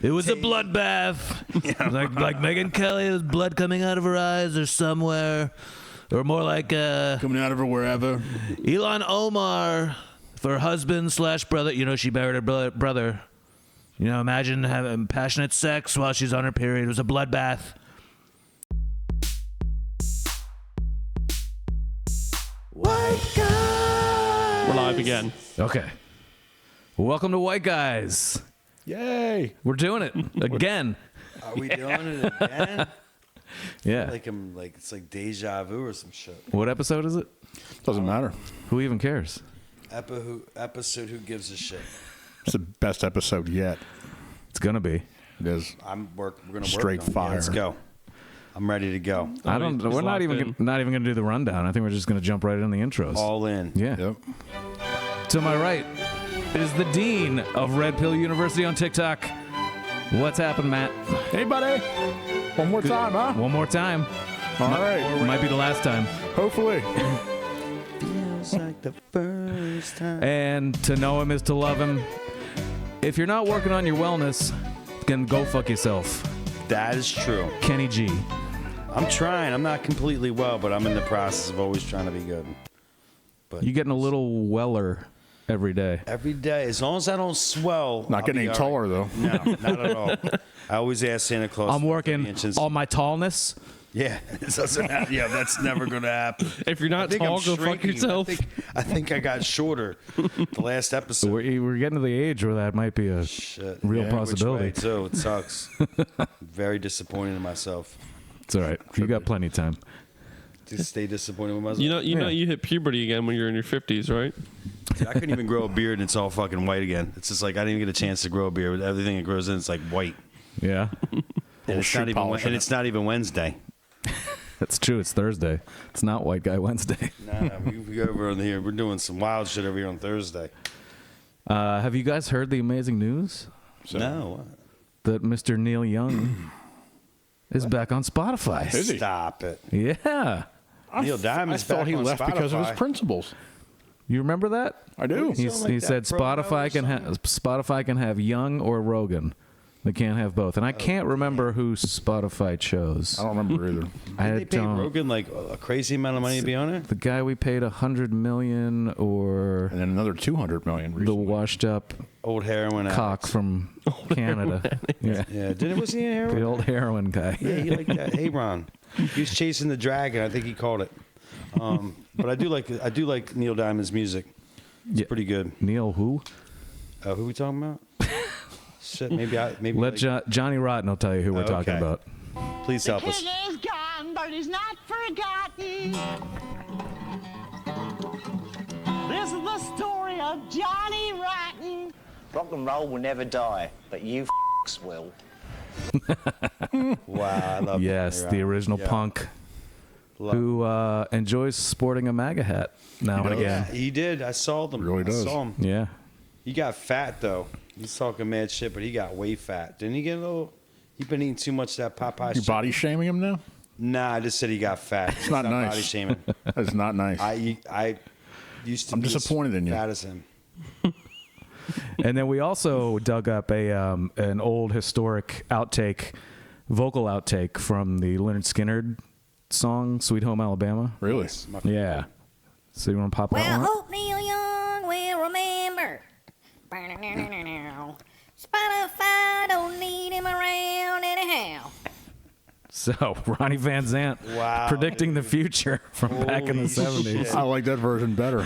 It was a bloodbath. Yeah. Like Megyn Kelly, there's blood coming out of her eyes or somewhere. Or more like coming out of her wherever. Elon Omar, for husband / brother. You know, she buried her brother. You know, imagine having passionate sex while she's on her period. It was a bloodbath. White Guys. We're live again. Okay. Welcome to White Guys. Yay. We're doing it again. Are we doing it again? Yeah. It's like deja vu or some shit. What episode is it? Doesn't matter. Who even cares? Episode who gives a shit? It's the best episode yet. It's gonna be. It is. We're gonna work Straight on it. fire. Yeah, let's go. I'm ready to go. I don't. We're not even gonna do the rundown. I think we're just gonna jump right in the intros. All in. Yeah. Yep. To my right is the dean of Red Pill University on TikTok. What's happened, Matt? Hey, buddy. One more time, huh? One more time. All right. Might be the last time. Hopefully. Feels like the first time. And to know him is to love him. If you're not working on your wellness, then go fuck yourself. That is true. Kenny G. I'm trying. I'm not completely well, but I'm in the process of always trying to be good. But You're getting a little weller every day. every day, as long as I don't swell. Not I'll getting be any all taller, though. right. No, not at all. I always ask Santa Claus. I'm for 30 working inches. on my tallness. Yeah, it doesn't happen. Yeah, that's never going to happen. If you're I not think tall, I'm go fuck shrinking. yourself. I think I got shorter the last episode. We're getting to the age where that might be a Shit. real Yeah, possibility. which way, too. It sucks. Very disappointed in myself. It's all right. You got plenty of time. Just stay disappointed with myself. You know, you hit puberty again when you're in your 50s, right? I couldn't even grow a beard and it's all fucking white again. It's just like I didn't even get a chance to grow a beard. Everything that grows in, it's like white. Yeah. And it's not even Wednesday. That's true. It's Thursday. It's not White Guy Wednesday. Nah, we go over on here. We're doing some wild shit over here on Thursday. Have you guys heard the amazing news No. that Mr. Neil Young is back on Spotify? Is he? Stop it. Yeah. Neil Diamond's I thought back he on left because of his Spotify. principles. You remember that? I do. He's- He like said that promo or Spotify can have Young or Rogan. They can't have both. And I can't remember who Spotify chose. I don't remember either. I They paid don't. Rogan like a crazy amount of money to be on it. The guy we paid $100 million, or And then another 200 million the recently. washed up Old heroin cock addict. from Canada. Yeah. Yeah, was he in The heroin? old heroin guy. Yeah, he liked that. Hey, Ron. He was chasing the dragon. I think he called it. But I do like Neil Diamond's music. It's Yeah. pretty good. Neil who? Who are we talking about? Shit, maybe Let Johnny Rotten will tell you who we're talking Okay. about. please help us. King is gone, but he's not forgotten. This is the story of Johnny Rotten. Rock and roll will never die, but you will. Wow, I love Yes, Johnny the Rotten. original Yeah. punk Love who enjoys sporting a MAGA hat now and Yeah, again. he did. I saw them. Really does. I saw him. Yeah. He got fat though. He's talking mad shit, but he got way fat. Didn't he get a little? He's been eating too much of that Popeye You shit. body shaming him now? Nah, I just said he got fat. It's not nice. Body shaming. That's not nice. I used to. I'm be disappointed in you. Fat as him. And then we also dug up an old historic vocal outtake from the Lynyrd Skynyrd song "Sweet Home Alabama." Really? Yeah. So you want to pop that Well, one? up? hope Neil Young will remember. Spotify don't need him around anyhow. So Ronnie Van Zant Wow, predicting the future from back in the Holy 70s. shit. I like that version better.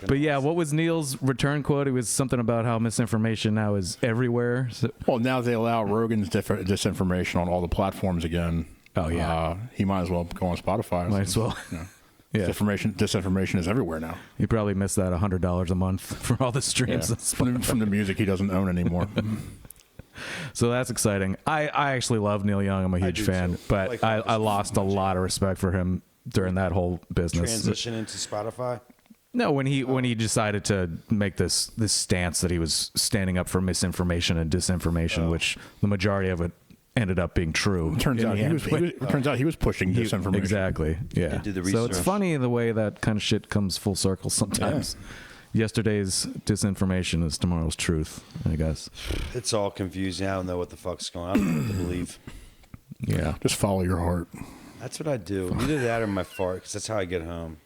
But yeah, what was Neil's return quote? It was something about how misinformation now is everywhere. So, Well, now they allow Rogan's disinformation on all the platforms again. Oh, yeah. He might as well go on Spotify. might as well. Yeah. Yeah. Disinformation is everywhere now. You probably missed that $100 a month for all the streams. on Spotify. From the music he doesn't own anymore. So that's exciting. I actually love Neil Young. I'm a huge do fan, too. but Like I lost a lot of respect for him during that whole business. Transition into Spotify. No, when he decided to make this stance that he was standing up for misinformation and disinformation, which the majority of it ended up being true. Turns in out the end. turns out he was pushing disinformation. Exactly. Yeah. did the So it's research. funny the way that kind of shit comes full circle sometimes. Yesterday's disinformation is tomorrow's truth, I guess. It's all confusing. I don't know what the fuck's going on. I don't know what to believe. Yeah. Just follow your heart. That's what I do. Either that or my fart, because that's how I get home.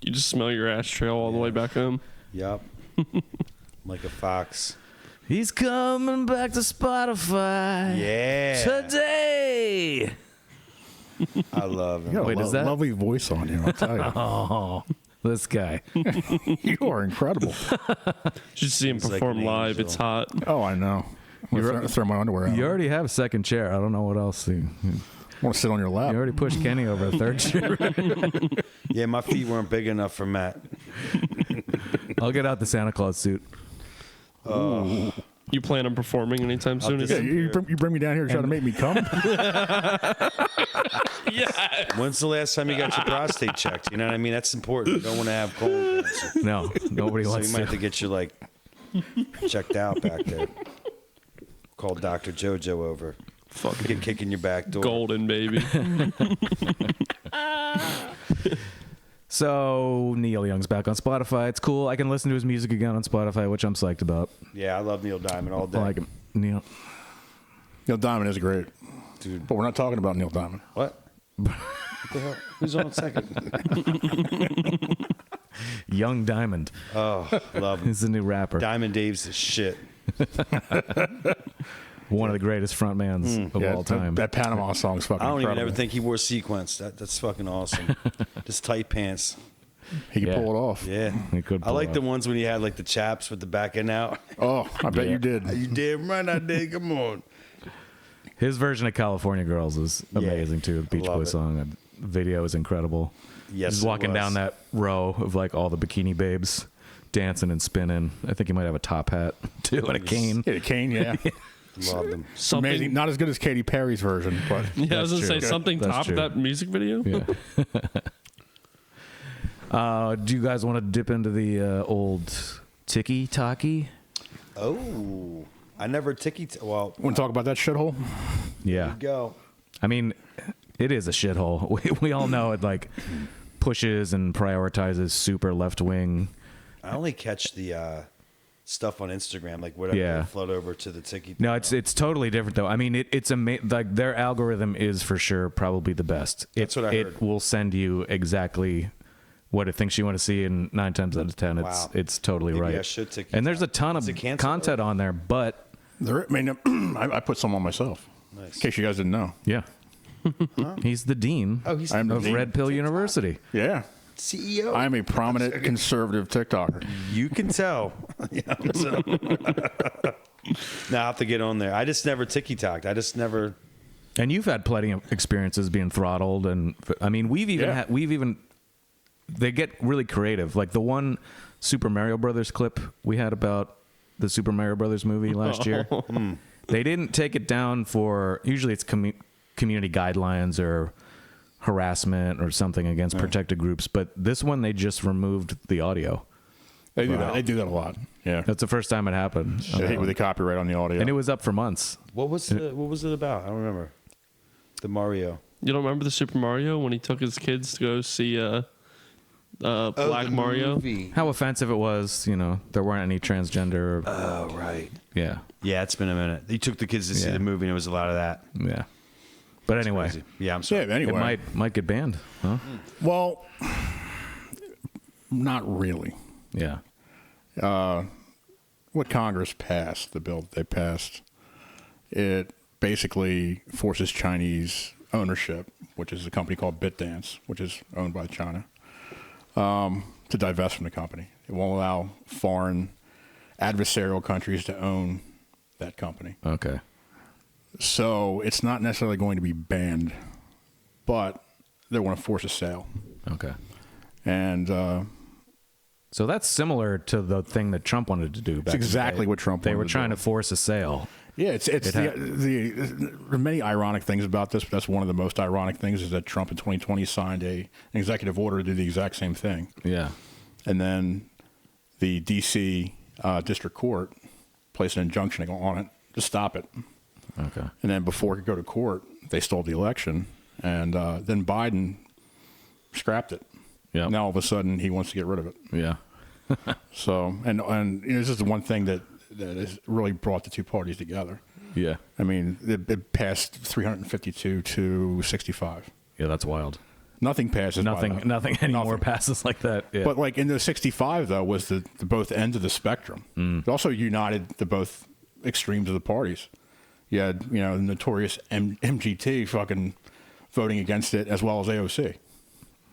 You just smell your ass trail all the way back home. Yup. Like a fox. He's coming back to Spotify. Yeah. Today. I love him. You got Wait, a is that- lovely voice on you, I'll tell you. Oh, this guy. You are incredible. You should see him He's like perform an live. angel. It's hot. Oh, I know. I'm throw my underwear out. You already have a second chair. I don't know what else. You want to sit on your lap. already pushed Kenny over a third chair. Yeah, my feet weren't big enough for Matt. I'll get out the Santa Claus suit. You plan on performing anytime soon? just- Yeah, again? you bring me down here to try to make me come? When's the last time you got your prostate checked? You know what I mean? That's important. You don't want to have colon cancer. No, nobody So you wants might have to to. get you, like, checked out back there. Call Dr. JoJo over. Fucking Get kicking your back door. golden, baby. So Neil Young's back on Spotify. It's cool. I can listen to his music again on Spotify, which I'm psyched about. Yeah, I love Neil Diamond all day. I like him. Neil. Neil Diamond is great. Dude. But we're not talking about Neil Diamond. What? What the hell? Who's on second? Young Diamond. Oh, love him. He's the new rapper. Diamond Dave's the shit. One of the greatest frontmans of all time. That Panama song's fucking I don't incredible. even ever think he wore sequins. That's fucking awesome. Just tight pants. He could Yeah. pull it off. Yeah. He could I pull like it the off. ones when he had like the chaps with the back end out. Oh, I bet you did. You damn right I did. Come on. His version of California Girls is amazing too. The Beach love Boy it. song. The video is incredible. Yes, He's it walking was. down that row of like all the bikini babes dancing and spinning. I think he might have a top hat too and a cane. Yeah, Kane, yeah. Love them. Something. Amazing. Not as good as Katy Perry's version, but Yeah, I was gonna That's say true. something That's top true. that music video. Yeah. Do you guys want to dip into the old Tiki Taki? Oh, I never well, want to talk about that shithole? Yeah. go. I mean, it is a shithole. We all know it like pushes and prioritizes super left wing. I only catch the stuff on Instagram, like whatever Yeah. float over to the Tiki. No, it's totally different though. I mean, it's like their algorithm is for sure probably the best. That's what I heard. It will send you exactly what it thinks you want to see, and 9 times out of 10, Wow. it's totally Maybe right. I should take and there's a ton of Is it canceled content on there, but I mean, I put some on myself. Nice. In case you guys didn't know. yeah, he's the dean Oh, he's I'm the of dean. Red Pill University. Yeah. CEO. I am a prominent conservative TikToker. You can tell. Yeah, so. Now I have to get on there. I just never TikToked. I just never. And you've had plenty of experiences being throttled, and I mean, we've even they get really creative. Like the one Super Mario Brothers clip we had about the Super Mario Brothers movie last year. They didn't take it down for, usually it's community guidelines or harassment or something against protected groups, but this one they just removed the audio. They do that. They do that a lot. Yeah. That's the first time it happened. They hate with the copyright on the audio. And it was up for months. What was it about? I don't remember. The Mario. You don't remember the Super Mario when he took his kids to go see Black the Mario? movie. How offensive it was, there weren't any transgender. Oh right. Yeah. Yeah, it's been a minute. He took the kids to see Yeah. the movie, and it was a lot of that. Yeah. But anyway, Crazy. Yeah, I'm sorry. Yeah, anyway. it might get banned, huh? Well, not really. Yeah. What Congress passed, the bill that they passed, it basically forces Chinese ownership, which is a company called BitDance, which is owned by China, to divest from the company. It won't allow foreign adversarial countries to own that company. Okay. So it's not necessarily going to be banned, but they want to force a sale. Okay. And So that's similar to the thing that Trump wanted to do. Back in the exactly day. what Trump They wanted were to trying do. to force a sale. yeah, it's It there are many ironic things about this, but that's one of the most ironic things is that Trump in 2020 signed an executive order to do the exact same thing. Yeah. And then the D.C. District Court placed an injunction on it to stop it. Okay. And then before it could go to court, they stole the election. And then Biden scrapped it. Yeah. Now all of a sudden he wants to get rid of it. Yeah. So, and this is the one thing that has really brought the two parties together. Yeah. I mean, it passed 352 to 65. Yeah, that's wild. Nothing passes. Nothing anymore passes like that. Yeah. But like in the 65 though was the both ends of the spectrum. It also united the both extremes of the parties. You had the notorious MGT fucking voting against it, as well as AOC.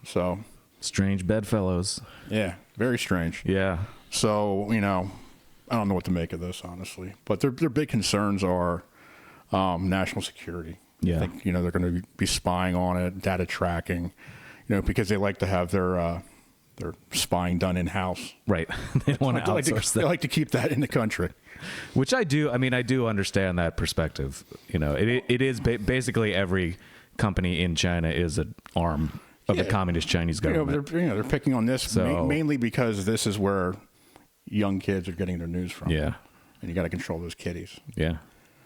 So strange bedfellows. Yeah, very strange. Yeah. So I don't know what to make of this, honestly. But their big concerns are national security. Yeah. I think they're going to be spying on it, data tracking, because they like to have their spying done in house. Right. They don't want to outsource that. They like to keep that in the country. Which I do. I mean, I do understand that perspective. It is basically every company in China is an arm of the communist Chinese government. They're picking on this So- mainly because this is where young kids are getting their news from. Yeah. And you got to control those kiddies. Yeah.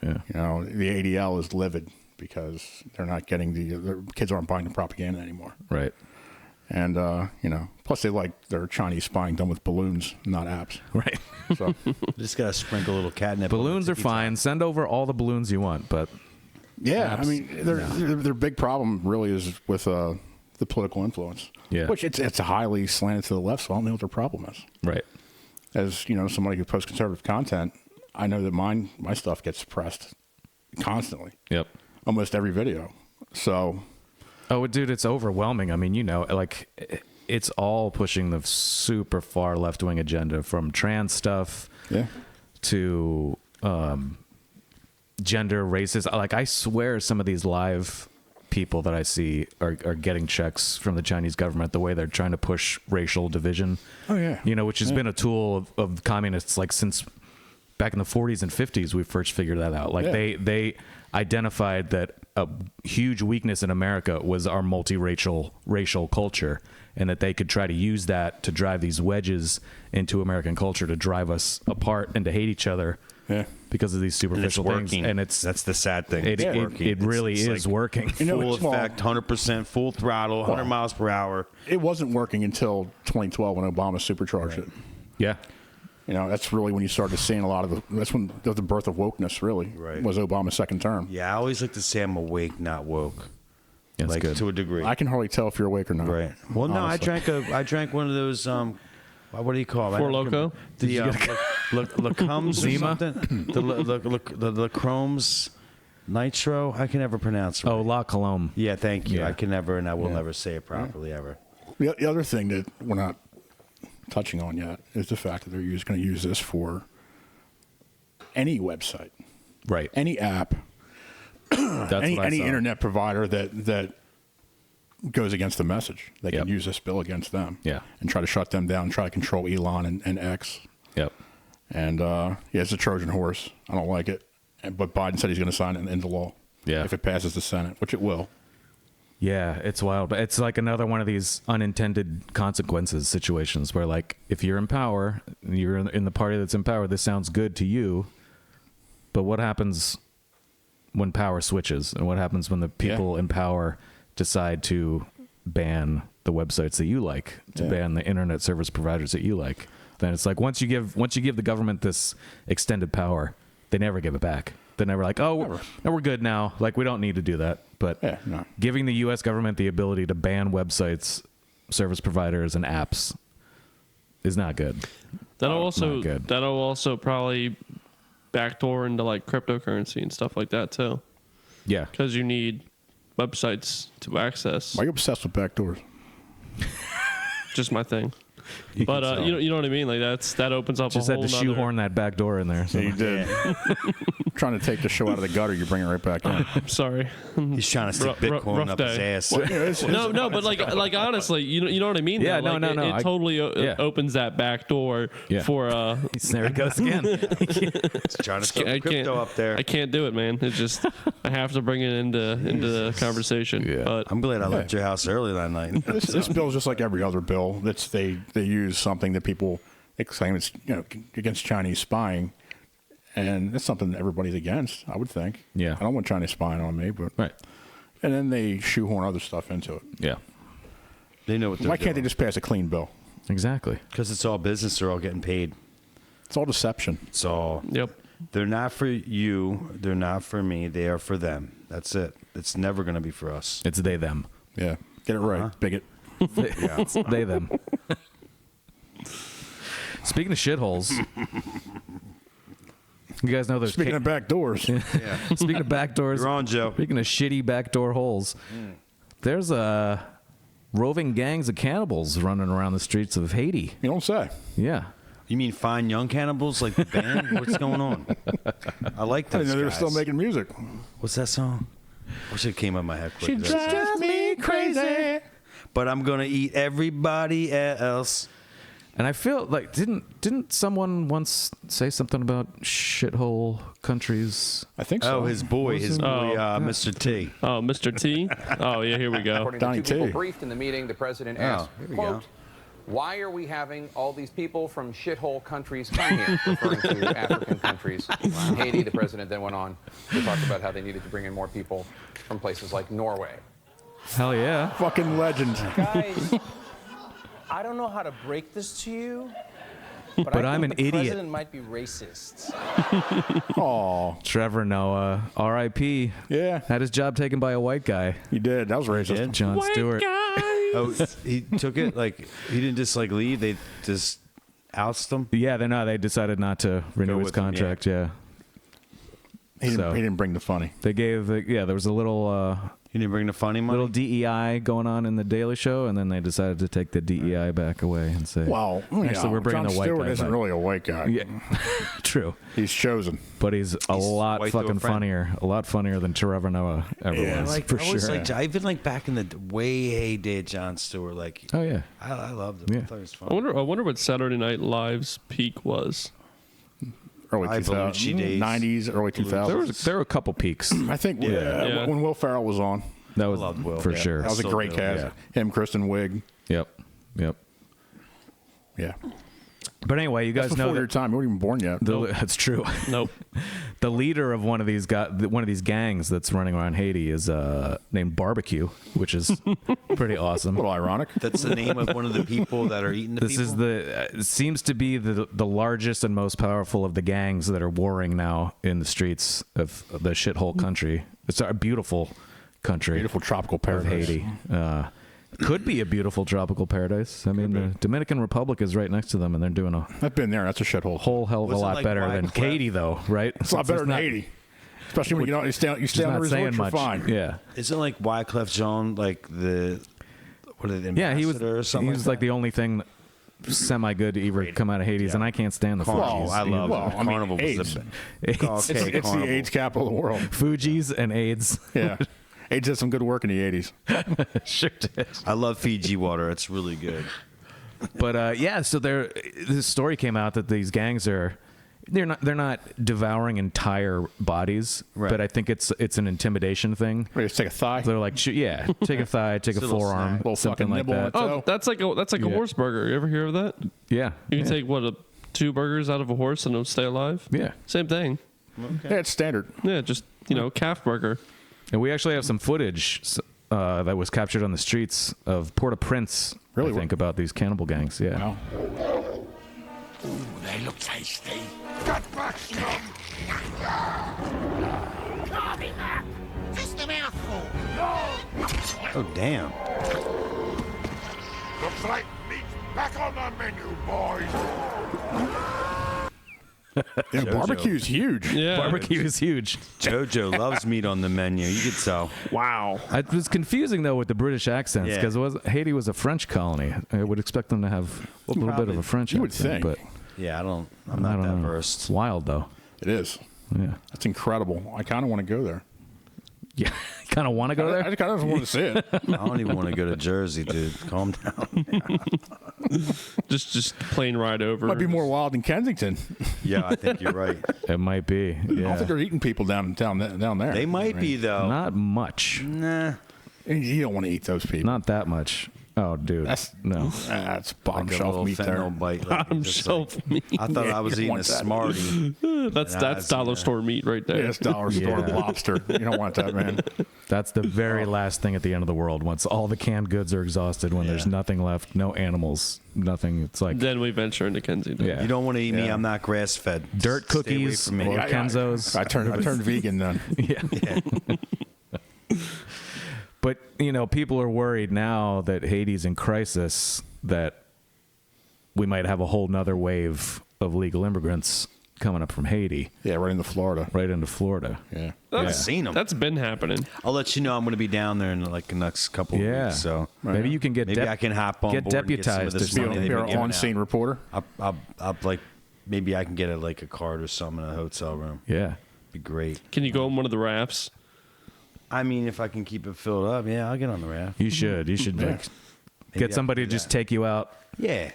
Yeah. The ADL is livid because they're not getting the kids aren't buying the propaganda anymore. Right. And plus they like their Chinese spying done with balloons, not apps. Right. So Just gotta sprinkle a little catnip. Balloons are fine. Send over all the balloons you want, but yeah, apps, I mean their big problem really is with the political influence. Yeah. Which it's highly slanted to the left, so I don't know what their problem is. right. As somebody who posts conservative content, I know that my stuff gets suppressed constantly. Yep. Almost every video. So Oh, dude, it's overwhelming. I mean, it's all pushing the super far left wing agenda, from trans stuff yeah. to gender, racist. Like, I swear some of these live people that I see are getting checks from the Chinese government, the way they're trying to push racial division. Oh yeah. Which has been a tool of communists like since back in the 40s and 50s. We first figured that out. Like they identified that a huge weakness in America was our racial culture, and that they could try to use that to drive these wedges into American culture to drive us apart and to hate each other. Yeah. Because of these superficial things, and that's the sad thing. It really is working. Full effect, 100%, full throttle, 100 miles per hour. It wasn't working until 2012 when Obama supercharged it. Yeah. That's really when you started seeing a lot of that's when the birth of wokeness really was Obama's second term. Yeah, I always like to say I'm awake, not woke. That's like good. to a degree. I can hardly tell if you're awake or not. Right. Well, no, honestly. I drank one of those. What do you call it? Four Loko? The Lacums or something. The Lacromes Nitro. I can never pronounce it. Oh, La Colombe. Yeah, thank you. Yeah. I can never, and I will never say it properly ever. The other thing that we're not touching on yet is the fact that they're going to use this for any website, Right. any app, That's any what I saw. internet provider that goes against the message. They Yep. can use this bill against them. Yeah. And try to shut them down, try to control Elon and X. Yep. And it's a Trojan horse. I don't like it. But Biden said he's going to sign it into law. Yeah. If it passes the Senate, which it will. Yeah, it's wild. It's like another one of these unintended consequences situations where, like, if you're in power, you're in the party that's in power, this sounds good to you. But what happens when power switches? And what happens when the people in power decide to ban the websites that you like, to ban the internet service providers that you like? Then it's like once you give the government this extended power, they never give it back. They're never like, oh, we're good now. Like, we don't need to do that. But giving the U.S. government the ability to ban websites, service providers, and apps is not good. That'll not good. also probably backdoor into like cryptocurrency and stuff like that too. Yeah. Because you need websites to access. Why are you obsessed with backdoors? Just my thing. But you know what I mean? Like that opens up Just a had whole to shoehorn that back door in there. So. Yeah, you did. Trying to take the show out of the gutter, you bring it right back in. I'm sorry. He's trying to stick Bitcoin rough up day. his ass. No, but like honestly, you know what I mean? Yeah, though? no. It totally opens that back door for there it goes again. He's trying to stick crypto up there. I can't do it, man. It's just I have to bring it into the conversation. Yeah. But I'm glad I left your house early that night. This bill is just like every other bill. They use something that people claim it's against Chinese spying, and that's something that everybody's against. I would think. Yeah. I don't want Chinese spying on me, but Right. And then they shoehorn other stuff into it. Yeah. They know what they're Why doing. can't they just pass a clean bill? Exactly. Because it's all business. They're all getting paid. It's all deception. It's all. Yep. They're not for you. They're not for me. They are for them. That's it. It's never going to be for us. It's they them. Yeah. Get it right, bigot. It's they them. Speaking of shitholes, you guys know there's Speaking of back doors. Speaking of back doors, You're on, Joe. Speaking of shitty backdoor holes, there's roving gangs of cannibals running around the streets of Haiti. You don't say. Yeah. You mean Fine Young Cannibals, like the band? What's going on? I like I those didn't know they were guys. still making music. What's that song? I wish it came out of my head quick. drives me crazy. But I'm gonna eat everybody else. And I feel like didn't someone once say something about shithole countries? I think so. Oh, his boy, Mr. T. Oh, Mr. T. Oh, yeah. Here we go. According Donnie to two people T. briefed in the meeting, the president Oh, asked, here we quote, go. why are we having all these people from shithole countries come here, referring to African countries. In Haiti, the president then went on to talk about how they needed to bring in more people from places like Norway. Hell yeah. Fucking legend. Guys, I don't know how to break this to you, but I I'm think an the idiot. president might be racist. Oh, Trevor Noah, R.I.P. yeah. Had his job taken by a white guy, You did. That was racist. John Stewart. Oh, he took it like he didn't just like leave. They just ousted him. Yeah, they decided not to renew his with him, yeah. contract. Yeah. He didn't, So- he didn't bring the funny. They gave there was a little He didn't bring the funny money. little DEI going on in the Daily Show, and then they decided to take the DEI back away and say, Well, actually, we're bringing John the white Stewart guy isn't back. really a white guy. Yeah, true, He's chosen. but he's a lot white to a fucking friend. a lot funnier than Trevor Noah ever Yeah, was, like for I always sure. liked, even like back in the way heyday of John Stewart. Like, Oh yeah, I loved him. Yeah. I thought it was fun. I wonder what Saturday Night Live's peak was. Early I 2000s, Belushi days. 90s, early 2000s. there were a couple peaks. I think Yeah. when Will Ferrell was on, That was loved Will. for Yeah. sure. that was a Still great do, cast. Him, Kristen Wiig. Yep. Yeah. But anyway, you guys That's know before your that time. You weren't even born yet. that's true. Nope. The leader of one of these gangs that's running around Haiti is named Barbecue, which is pretty awesome. A little ironic. That's the name of one of the people that are eating the This people. is it seems to be the largest and most powerful of the gangs that are warring now in the streets of the shithole country. It's a beautiful country. Beautiful tropical of paradise. Haiti. Could be a beautiful tropical paradise. I mean, the Dominican Republic is right next to them, and they're doing a I've been there. That's a shithole. whole hell of a Was it lot like better than Wyclef? Katie, though, right? It's a lot better than Haiti. Especially when you stay on She's the not resort, saying you're much. fine. Yeah. Isn't like Wyclef Jean like the what are they? Yeah, he was ambassador or something he was like the only thing semi good to ever come out of Hades, and I can't stand the Carnival. Fugees. I love Well, I mean, Carnival. Was AIDS. the AIDS. okay, It's the Carnival. AIDS capital of the world. Fugees and AIDS. Yeah. AIDS did some good work in the 80s. Sure did. I love Fiji water. It's really good. But yeah, so this story came out that these gangs they're not devouring entire bodies, Right. but I think it's an intimidation thing. Ready to take a thigh? They're like, take a thigh, take a Little forearm, snack. Little something fucking like nibble that. on Oh, So- that's like a Yeah. horse burger. You ever hear of that? Yeah, You can yeah. take 2 burgers out of a horse and it'll stay alive. Yeah. Same thing. Yeah, it's standard. Yeah, just calf burger. And we actually have some footage that was captured on the streets of Port-au-Prince, Really? I think, about these cannibal gangs. Yeah. Wow. They look tasty. Got back some. Carving up. Just a mouthful. Oh damn! Looks like meat's back on the menu, boys. Yeah, barbecue's huge. Yeah. Barbecue is huge. JoJo loves meat on the menu. You could tell. Wow. It was confusing though with the British accents Yeah. because Haiti was a French colony. I would expect them to have a little bit probably. of a French You would accent, think. but Yeah, I'm I not don't that know. versed. It's wild though. It is. Yeah, That's incredible. I kind of want to go there. yeah. Kind of want to go I there. kind of want to see it. I don't even want to go to Jersey, dude. Calm down. Just plain ride over. Might be more wild than Kensington. Yeah, I think you're right. It might be. I don't Yeah, think they're eating people down there. They might be though. not much. Nah. You don't want to eat those people. Not that much. Oh, dude. That's bottom Like a shelf little meat there. fentanyl bite. Like, Bottom just shelf meat. I thought I was you eating a want that. Smartie. That's dollar store meat right there. Yeah, it's dollar store Yeah. lobster. You don't want that, man. That's the very last thing at the end of the world. Once all the canned goods are exhausted, when there's nothing left, no animals, nothing. It's like Then we venture into Kensington. yeah. You don't want to eat me. I'm not grass fed. Dirt cookies Stay away from me. or Kenzo's. I turned vegan then. Yeah. But, people are worried now that Haiti's in crisis, that we might have a whole nother wave of legal immigrants coming up from Haiti. Yeah, right into Florida. Right into Florida. Yeah. I've seen them. That's been happening. I'll let you know. I'm going to be down there in like the next couple of weeks. So maybe you can get maybe I can hop on get board and get some of deputized or this money something. they've Be been our giving on-scene out. reporter. I'll like maybe I can get a card or something in a hotel room. Yeah. Be great. Can you go on one of the rafts? I mean, if I can keep it filled up, yeah, I'll get on the raft. You should. You should Maybe get I somebody can to do just that. take you out Yeah.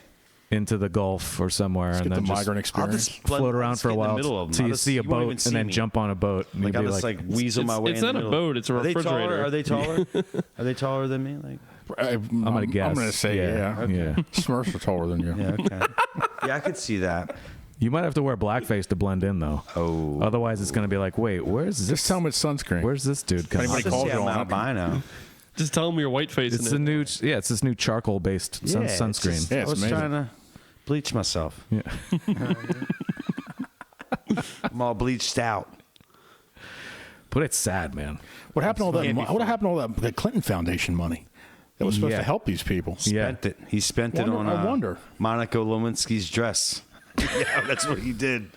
into the Gulf or somewhere Let's and get then the just migrant experience. float around for a while till you see a boat and then jump on a boat. And Like you'll I'll be just like weasel my It's- way. it's in the not a middle. boat, it's a refrigerator. Are they taller? Are they taller than me? Like, I'm gonna guess. I'm going to say yeah. Yeah. Smurfs are taller than you. yeah, okay. Yeah, I could see that. You might have to wear blackface to blend in, though. Oh. Otherwise, it's going to be like, wait, where's this? Just tell them it's sunscreen. Where's this dude coming? Anybody Just calls see you I'm on it. albino. Just tell them you're white facing It's it. the new, it's this new charcoal-based Yeah, it's sunscreen. just- Yeah, I it's was amazing. trying to bleach myself. Yeah. I'm all bleached out. But it's sad, man. What happened to all that? Can't be What happened to all that Clinton Foundation money that was supposed Yeah. to help these people? Yeah. Spent it. He spent it on. I wonder. Monica Lewinsky's dress. Yeah, that's what he did.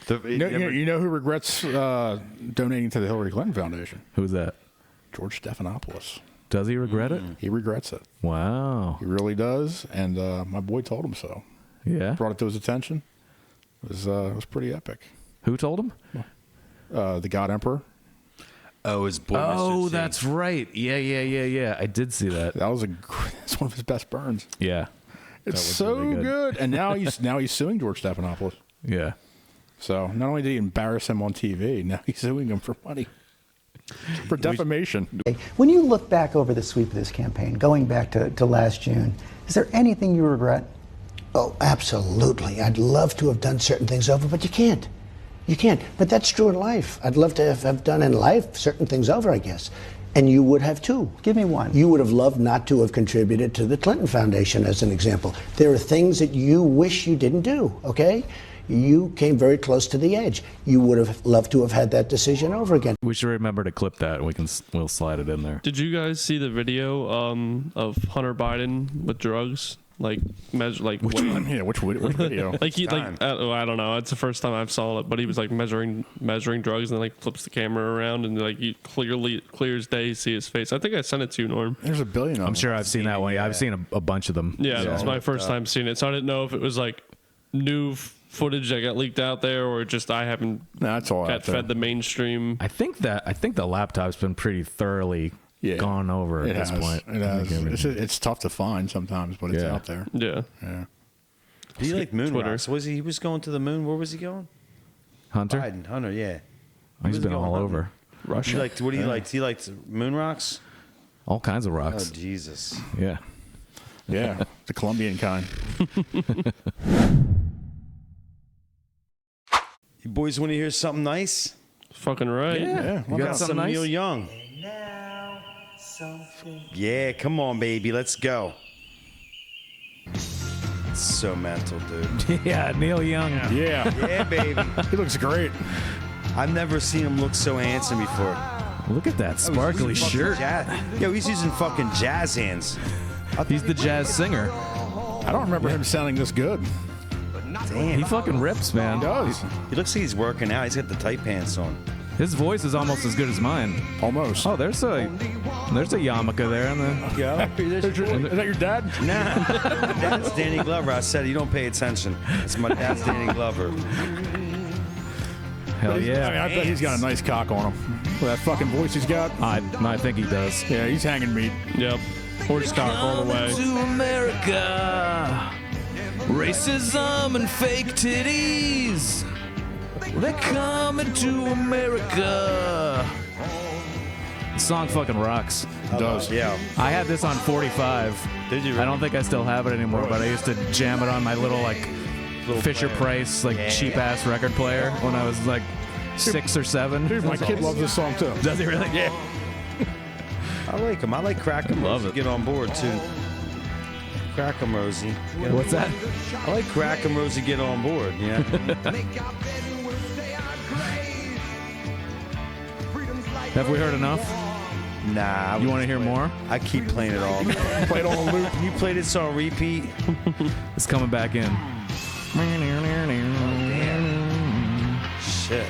You know who regrets donating to the Hillary Clinton Foundation? Who's that? George Stephanopoulos. Does he regret it? He regrets it. Wow. He really does. And my boy told him so. Yeah. Brought it to his attention. It was pretty epic. Who told him? The God Emperor. Oh, his boy. Oh, Mr. T. that's right. Yeah. I did see that. That's one of his best burns. Yeah. It's was so really good. good. And now he's suing George Stephanopoulos. Yeah. So not only did he embarrass him on TV, now he's suing him for money. For defamation. When you look back over the sweep of this campaign, going back to last June, is there anything you regret? Oh, absolutely. I'd love to have done certain things over, but you can't. You can't. But that's true in life. I'd love to have done in life certain things over, I guess. And you would have too. Give me one. You would have loved not to have contributed to the Clinton Foundation, as an example. There are things that you wish you didn't do, okay? You came very close to the edge. You would have loved to have had that decision over again. We should remember to clip that. We'll slide it in there. Did you guys see the video of Hunter Biden with drugs? Like measure, like which video? Like I don't know. It's the first time I've saw it, but he was like measuring drugs and then like flips the camera around and like you clear as day see his face. I think I sent it to you, Norm. There's a billion of them. I'm sure I've seen that one. Yeah, I've seen a bunch of them. Yeah, it was my first time seeing it, so I didn't know if it was like new footage that got leaked out there or just I haven't that's all got fed the mainstream. I think the laptop's been pretty thoroughly gone over at this point. It has. It's tough to find sometimes, but it's out there. Yeah. He liked moon Twitter. rocks. He was going to the moon. Where was he going? Hunter? Hunter, yeah. He's been all over. Russia. What do you like? He liked moon rocks? All kinds of rocks. Oh, Jesus. Yeah. Yeah, the Colombian kind. You boys want to hear something nice? Fucking right. Yeah. You got something nice? Neil Young. Yeah, come on, baby. Let's go. It's so mental, dude. Yeah, Neil Young. Yeah. Yeah, baby. He looks great. I've never seen him look so handsome before. Look at that sparkly shirt. Yo, he's using fucking jazz hands. He's the jazz singer. I don't remember him sounding this good. Damn. He fucking rips, man. He does. He looks like he's working out. He's got the tight pants on. His voice is almost as good as mine. Almost. Oh, there's a yarmulke there. Yeah. Is that your dad? Nah. That's Danny Glover. I said you don't pay attention. It's my dad's Danny Glover. Hell yeah. I mean, I bet he's got a nice cock on him. With that fucking voice he's got. I think he does. Yeah, he's hanging meat. Yep. Horse cock all the way. To America. Racism and fake titties. They're coming to America. The song fucking rocks. It does. Yeah. I had this on 45. Did you? I don't think I still have it anymore, but I used to jam it on my little Fisher Price cheap ass record player when I was like 6 or 7. Dude, my kid loves this song too. Does he really? Yeah. I like him. I like Crack 'em. Love it. Get on board too. Crack 'em, Rosie. What's that? I like Crack 'em, Rosie. Get on board. Yeah. Have we heard enough? Nah. You want to hear more? I keep playing it all. Play it on a loop. You play this on repeat. It's coming back in. Shit.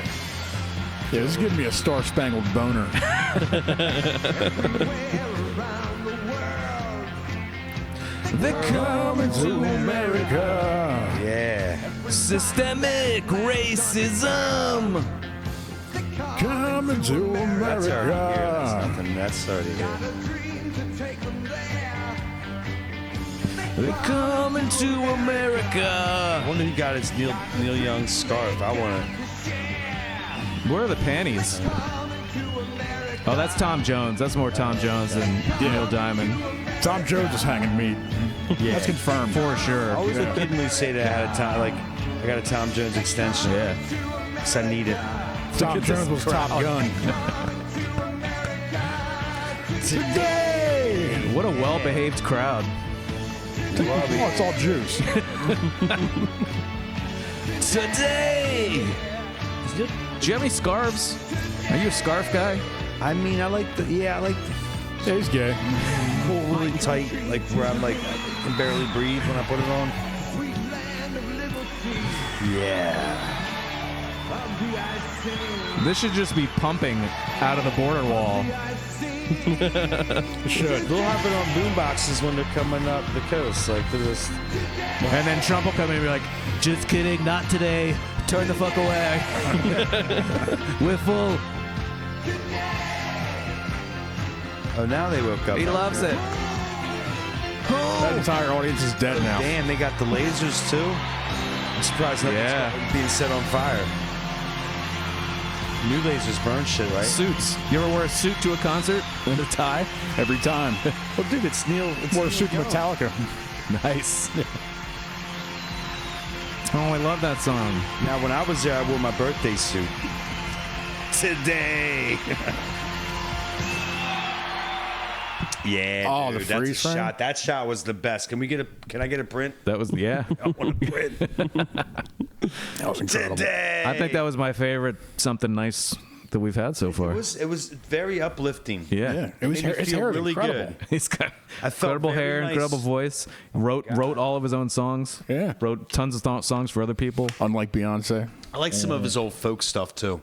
Yeah, this is giving me a star-spangled boner. They're coming to America. Yeah. Systemic racism. Coming to That's already here. That's America. nothing. That's already here. They're coming to America. I wonder who got his Neil Young scarf. I want to. Where are the panties? Oh, that's Tom Jones. That's more Tom Jones than Neil Diamond. Tom Jones is hanging meat. Yeah. That's confirmed. For sure. I always legitimately say that I had a time, like, I got a Tom Jones extension. Yeah. Because I need it. Tom Jones was Top Gun. Today! What a well-behaved crowd. Oh, it's all Jews. Today! Do you have any scarves? Are you a scarf guy? I mean, I like the, yeah, He's gay. pull really tight, like where I'm like, I can barely breathe when I put it on. Yeah. This should just be pumping out of the border wall. It should. They'll have it on boomboxes when they're coming up the coast, like to this. And then Trump will come in and be like, just kidding, not today. Turn the fuck away. We're full. Oh, now they woke up. He loves it. That entire audience is dead now. Damn, they got the lasers too. I'm surprised nothing's being set on fire. New lasers burn shit, right? Suits. You ever wear a suit to a concert with a tie? Every time. Well, dude, it's Neil. It's Wore a Neil suit to Young. Metallica. Nice. Oh, I love that song. Now, when I was there, I wore my birthday suit. Today. Yeah, Oh, dude, the that's a freeze frame? shot. That shot was the best. Can I get a print? That was, yeah. I want a print. That was incredible. Today. I think that was my favorite something nice that we've had so far. It was very uplifting. Yeah, it was Made me his feel hair is really incredible. good. He's got I felt incredible very hair, nice. incredible voice. Wrote all of his own songs. Yeah. Wrote tons of songs for other people. Unlike Beyonce. I like some of his old folk stuff too.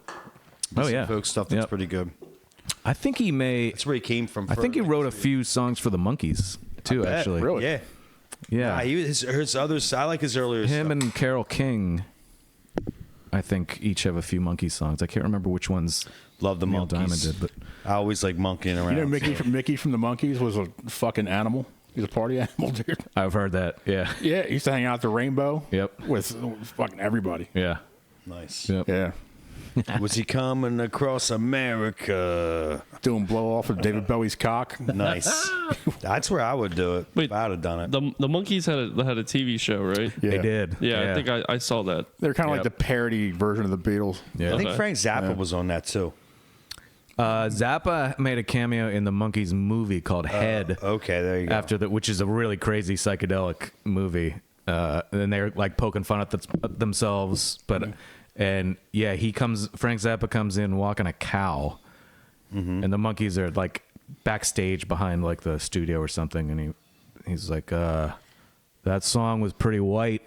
Oh, Some yeah. folk stuff that's Yep. pretty good. I think he may. That's where he came from. I think he wrote a few songs for the Monkees too. Actually, Really? Yeah. yeah. His others. I like his earlier Him stuff. and Carole King, I think, each have a few Monkees songs. I can't remember which ones Love the Neil Monkees. Diamond did, but I always like monkeying around. You know, Mickey from the Monkees was a fucking animal. He's a party animal, dude. I've heard that. Yeah. Yeah, he used to hang out at the Rainbow. Yep. With fucking everybody. Yeah. Nice. Yep. Yeah. Was he coming across America? Doing blow off of David Bowie's cock. Nice. That's where I would do it. Wait, if I'd have done it. The Monkees had a TV show, right? Yeah. They did. Yeah, I think I saw that. They're kind of Yep. like the parody version of the Beatles. Yeah. I think Okay. Frank Zappa was on that too. Zappa made a cameo in the Monkees movie called Head. Okay, there you go. Which is a really crazy psychedelic movie. And they're like poking fun at themselves, but and yeah, Frank Zappa comes in walking a cow, and the Monkees are like backstage behind like the studio or something, and he's like, that song was pretty white.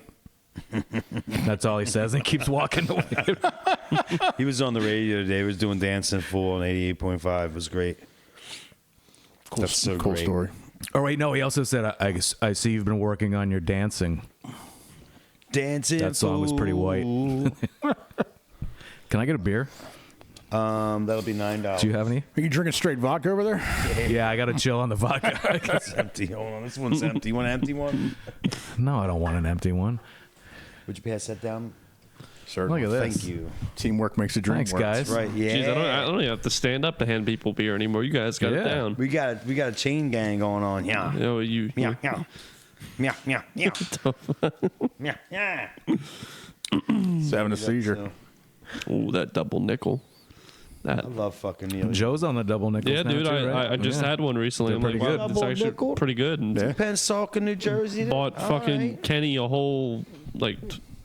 That's all he says, and he keeps walking away. He was on the radio today. He was doing Dancing Fool on 88.5. It was great. Cool, That's so cool great. story. Oh wait, no, he also said, I see you've been working on your dancing. Dancing That song was pretty white. Can I get a beer? That'll be $9. Do you have any? Are you drinking straight vodka over there? Yeah, I got to chill on the vodka. It's empty. Hold on. This one's empty. You want an empty one? No, I don't want an empty one. Would you pass that down? Certainly. Look at this. Thank you. Teamwork makes a dream Thanks, work. guys. Right. Yeah. Jeez, I don't even have to stand up to hand people beer anymore. You guys got it down. We got a chain gang going on. Yeah. You know, you Yeah. Yeah. Yeah. Yeah. Yeah. Yeah. Yeah. He's having a seizure. Oh, that double nickel. That. I love fucking Neil. Joe's on the double nickel. Yeah, now dude, too, right? I just had one recently. They're I'm pretty like, good. wow, it's Double actually nickel? pretty good. And Pensacola, New Jersey. bought All fucking right. Kenny a whole like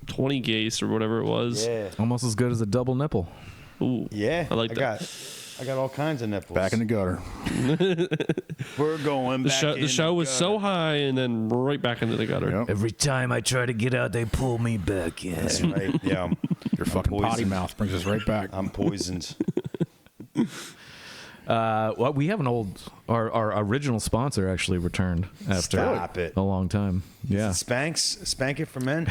20 gauge or whatever it was. Yeah. Almost as good as a double nipple. Ooh, Yeah. I like that. I got all kinds of nipples. Back in the gutter. We're going The back the show was so high and then right back into the gutter. Yep. Every time I try to get out, they pull me back in. That's right. Yeah. Your fucking potty poisoned. mouth brings us right back. I'm poisoned. Well, we have an our original sponsor actually returned after Stop it. a long time. Yeah, Spank it for men.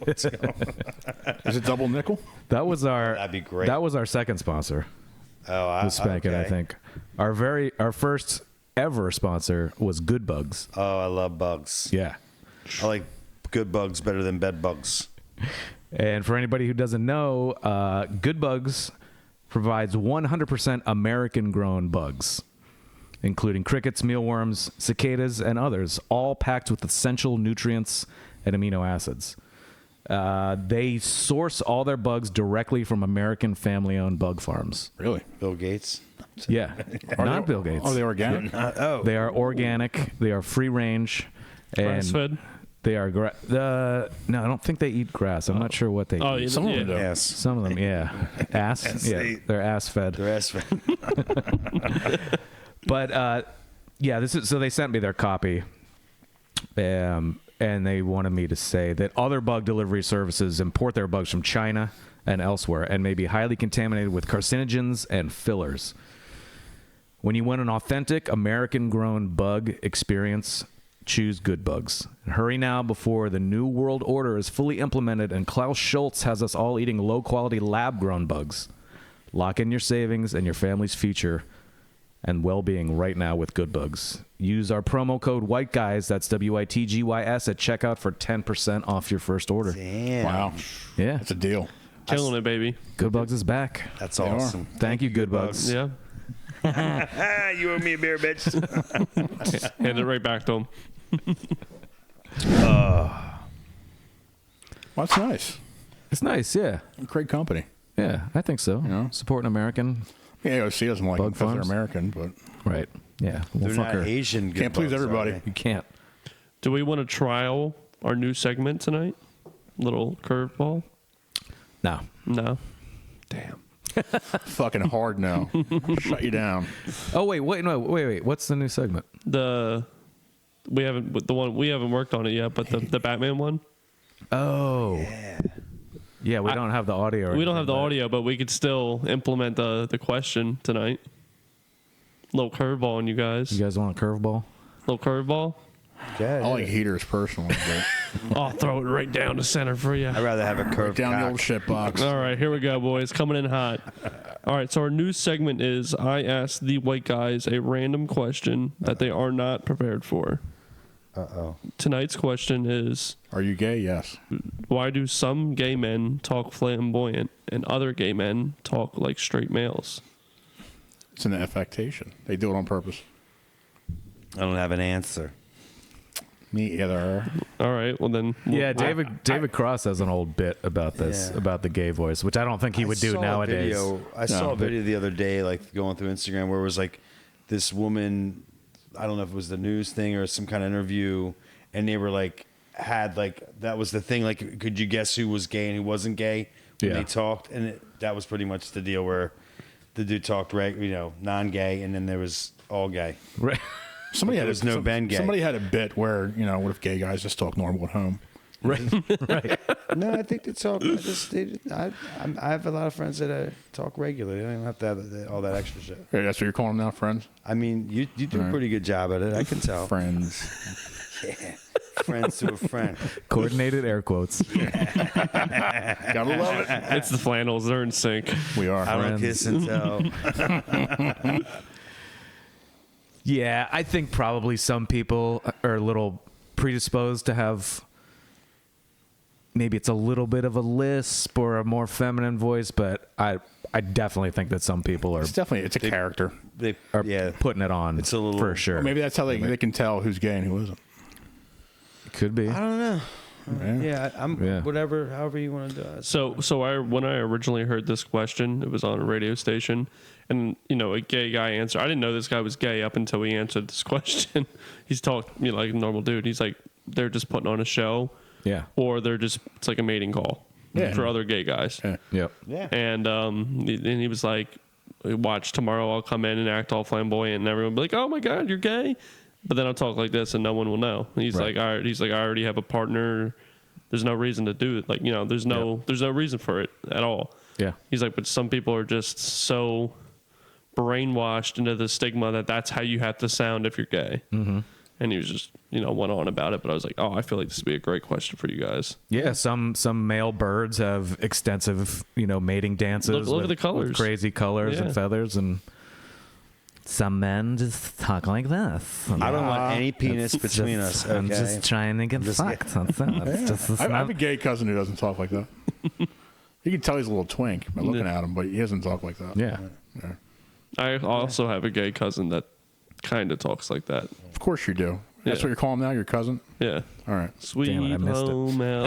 What's going on? Is it double nickel? that was our. That'd be great. That was our second sponsor. Oh, Was Spank It, I okay. think. Our first ever sponsor was Good Bugs. Oh, I love bugs. Yeah. I like good bugs better than bed bugs. And for anybody who doesn't know, Good Bugs provides 100% American-grown bugs, including crickets, mealworms, cicadas, and others, all packed with essential nutrients and amino acids. They source all their bugs directly from American family-owned bug farms. Really? Bill Gates. Yeah, not Bill Gates. Oh, they organic? Oh, They are organic. They are free range. And Grass-fed? they are no, I don't think they eat grass. I'm not sure what they Oh, eat. yeah, Some of them do. yes. Some of them, yeah. Ass? Yeah, they're ass fed. The rest. But yeah, this is so they sent me their copy, and they wanted me to say that other bug delivery services import their bugs from China and elsewhere and may be highly contaminated with carcinogens and fillers. When you want an authentic American-grown bug experience, choose Good Bugs. Hurry now before the New World Order is fully implemented and Klaus Schultz has us all eating low-quality lab-grown bugs. Lock in your savings and your family's future and well-being right now with Good Bugs. Use our promo code WYT GYS, that's WYT GYS, at checkout for 10% off your first order. Damn. Wow. Yeah. That's a deal. Killing it, baby. Good Bugs is back. That's awesome. Thank you, Good Bugs. Yeah. You owe me a beer, bitch. Hand it right back to him. Well, that's nice. It's nice, yeah. Great company. Yeah, I think so. Yeah. Supporting American. Yeah, AOC doesn't like them Bug because they're farms? American, but Right. Yeah. Well, They're fuck not her. Asian. Good can't please bugs, are everybody. they? You can't. Do we want to trial our new segment tonight? Little curveball? No. No. Damn. Fucking hard no. Shut you down. Oh, wait. What's the new segment? The one we haven't worked on it yet, but the Batman one. Oh. Yeah, we don't have the audio. We don't have the audio, but we could still implement the question tonight. Little curveball on you guys. You guys want a curveball? Little curveball. Yeah, I like heaters personally, but I'll throw it right down the center for you. I'd rather have a curved down the cock. old shit box. All right, here we go, boys. Coming in hot. All right, so our new segment is I ask the white guys a random question that they are not prepared for. Uh-oh. Tonight's question is, Are you gay? Yes. why do some gay men talk flamboyant and other gay men talk like straight males? It's an affectation. They do it on purpose. I don't have an answer. Me either. All right, well then. Yeah, David Cross has an old bit about this, Yeah. about the gay voice, which I don't think he would do nowadays. I saw a video the other day, like going through Instagram, where it was like this woman. I don't know if it was the news thing or some kind of interview, and they were like had like that was the thing. Like, could you guess who was gay and who wasn't gay when they talked? And that was pretty much the deal where the dude talked non-gay, and then there was all gay. Right. Somebody There was no Ben gay. Somebody had a bit where what if gay guys just talk normal at home? Right. Right. No, I think they talk. I have a lot of friends that talk regularly. They don't have to have all that extra shit. Hey, that's what you're calling them now, friends? I mean, you do a pretty good job at it. I can tell. Friends. Yeah. Friends to a friend. Coordinated air quotes. Gotta love it. It's the flannels. They're in sync. We are. I don't kiss and tell. Yeah, I think probably some people are a little predisposed to have maybe it's a little bit of a lisp or a more feminine voice, but I definitely think that some people are. It's a character. They are putting it on. It's a little for sure. Or maybe that's how they can tell who's gay and who isn't. It could be. I don't know. Whatever, however you want to do it. So when I originally heard this question, it was on a radio station, and a gay guy answered. I didn't know this guy was gay up until he answered this question. He's talked like a normal dude. He's like, they're just putting on a show, or it's like a mating call for other gay guys. Yep. Yeah. And he was like, watch, tomorrow I'll come in and act all flamboyant, and everyone will be like, oh my god, you're gay. But then I'll talk like this, and no one will know. He's like, all right. He's like, I already have a partner. There's no reason to do it. Like, there's no reason for it at all. Yeah. He's like, but some people are just so brainwashed into the stigma that that's how you have to sound if you're gay. Mm-hmm. And he was just, went on about it. But I was like, oh, I feel like this would be a great question for you guys. Yeah, some male birds have extensive, mating dances. Look at the colors. With crazy colors and feathers, and some men just talk like this. I don't want any penis between us. Okay? I'm just trying to get fucked. That's it. I have a gay cousin who doesn't talk like that. You can tell he's a little twink by looking at him, but he doesn't talk like that. Yeah. I also have a gay cousin that kind of talks like that. Of course you do. That's what you're calling him now, your cousin? Yeah. All right. Sweet Damn it, I missed it. home Al-